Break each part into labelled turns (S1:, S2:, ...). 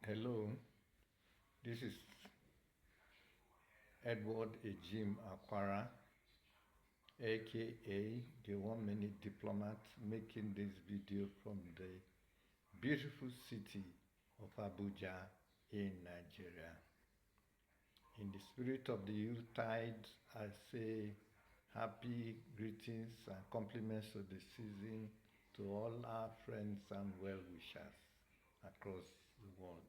S1: Hello, this is Edward Ejim Akwara, aka the 1 Minute Diplomat, making this video from the beautiful city of Abuja in Nigeria. In the spirit of the Yuletide, I say happy greetings and compliments of the season to all our friends and well-wishers across the world.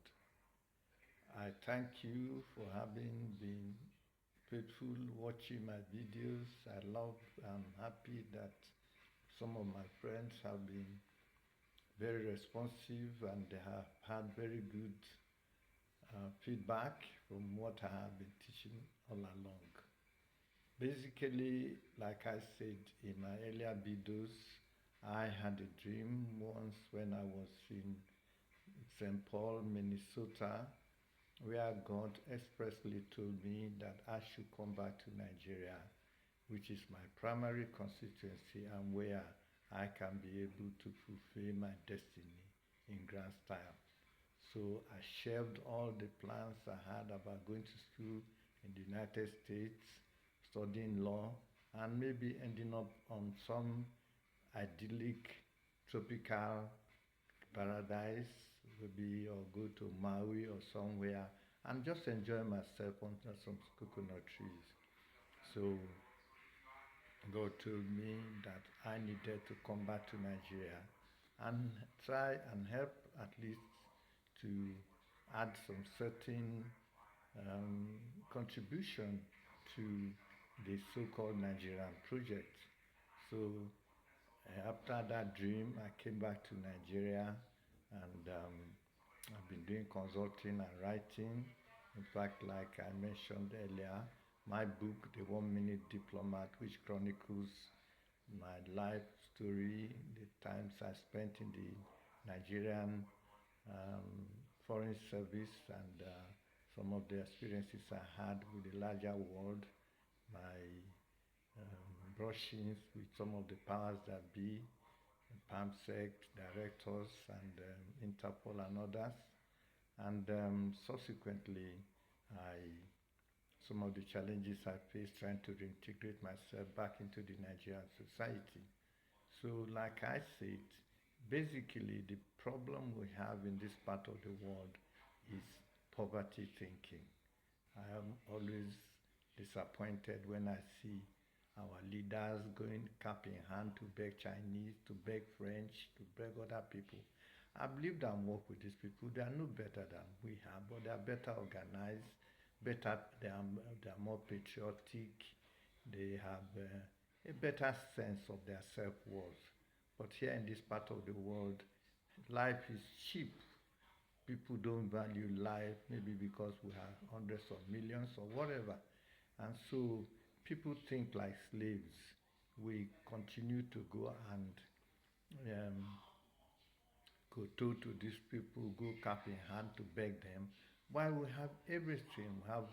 S1: I thank you for having been faithful watching my videos. I'm happy that some of my friends have been very responsive and they have had very good feedback from what I have been teaching all along. Basically, like I said in my earlier videos, I had a dream once when I was in St. Paul, Minnesota, where God expressly told me that I should come back to Nigeria, which is my primary constituency and where I can be able to fulfill my destiny in grand style. So I shelved all the plans I had about going to school in the United States, studying law, and maybe ending up on some idyllic tropical paradise, maybe, or go to Maui or somewhere and just enjoy myself under some coconut trees. So God told me that I needed to come back to Nigeria and try and help at least to add some certain contribution to the so-called Nigerian project. So after that dream, I came back to Nigeria and I've been doing consulting and writing. In fact, like I mentioned earlier, my book, The 1 Minute Diplomat, which chronicles my life story, the times I spent in the Nigerian Foreign Service and some of the experiences I had with the larger world, my brushings with some of the powers that be, PAMSEC, directors, and Interpol and others. And subsequently, some of the challenges I faced trying to reintegrate myself back into the Nigerian society. So, like I said, basically the problem we have in this part of the world is poverty thinking. I am always disappointed when I see our leaders going cap in hand to beg Chinese, to beg French, to beg other people. I've lived and worked with these people. They are no better than we are, but they are better organized, they are more patriotic, they have a better sense of their self-worth. But here in this part of the world, life is cheap. People don't value life, maybe because we have hundreds of millions or whatever. And so people think like slaves. We continue to go and go to these people, go cap in hand to beg them, while we have everything. We have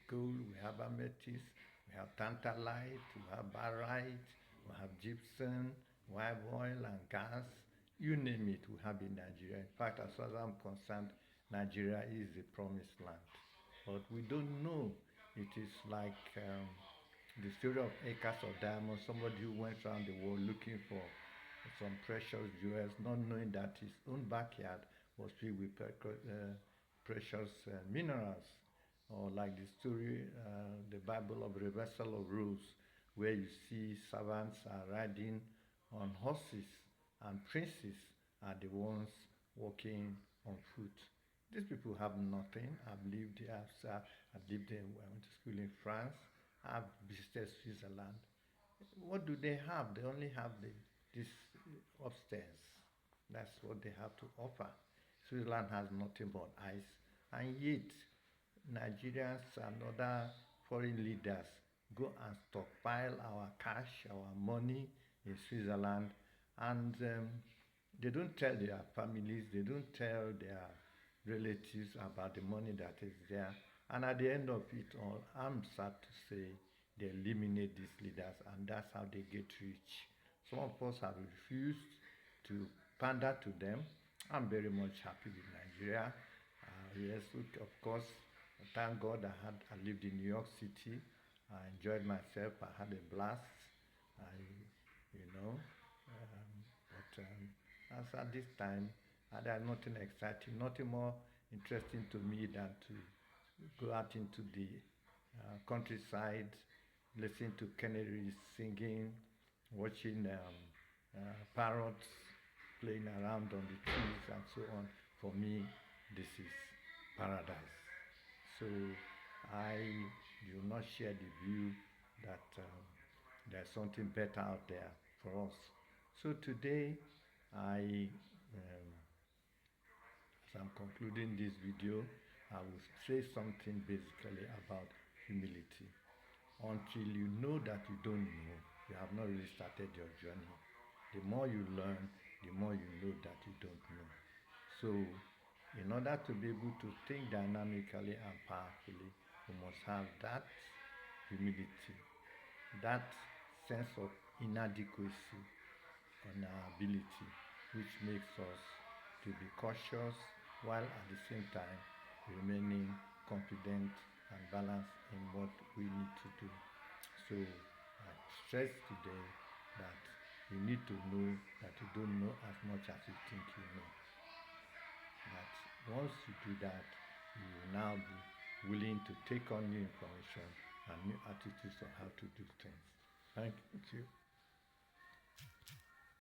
S1: gold, we have amethyst, we have tantalite, we have barite, we have gypsum, white oil and gas, you name it, we have in Nigeria. In fact, as far as I'm concerned, Nigeria is the promised land. But we don't know. It is like the story of acres of diamonds, somebody who went around the world looking for some precious jewels, not knowing that his own backyard was filled with precious minerals. Or like the story, the Bible of reversal of roles, where you see servants are riding on horses and princes are the ones walking on foot. These people have nothing. I've lived here. I've lived in, I went to school in France. I've visited Switzerland. What do they have? They only have this upstairs. That's what they have to offer. Switzerland has nothing but ice. And yet, Nigerians and other foreign leaders go and stockpile our cash, our money in Switzerland, and they don't tell their families, they don't tell their relatives about the money that is there. And at the end of it all, I'm sad to say they eliminate these leaders, and that's how they get rich. Some of us have refused to pander to them. I'm very much happy with Nigeria. Yes, of course. Thank God I lived in New York City. I enjoyed myself. I had a blast. I, you know, as at this time, there's nothing exciting, nothing more interesting to me than to go out into the countryside, listen to canaries singing, watching parrots playing around on the trees and so on. For me, this is paradise. So I do not share the view that there's something better out there for us. So today, as I'm concluding this video, I will say something basically about humility. Until you know that you don't know, you have not really started your journey. The more you learn, the more you know that you don't know. So, in order to be able to think dynamically and powerfully, we must have that humility, that sense of inadequacy on our ability, which makes us to be cautious while at the same time remaining confident and balanced in what we need to do. So I stress today that you need to know that you don't know as much as you think you know. That once you do that, you will now be willing to take on new information and new attitudes on how to do things. Thank you.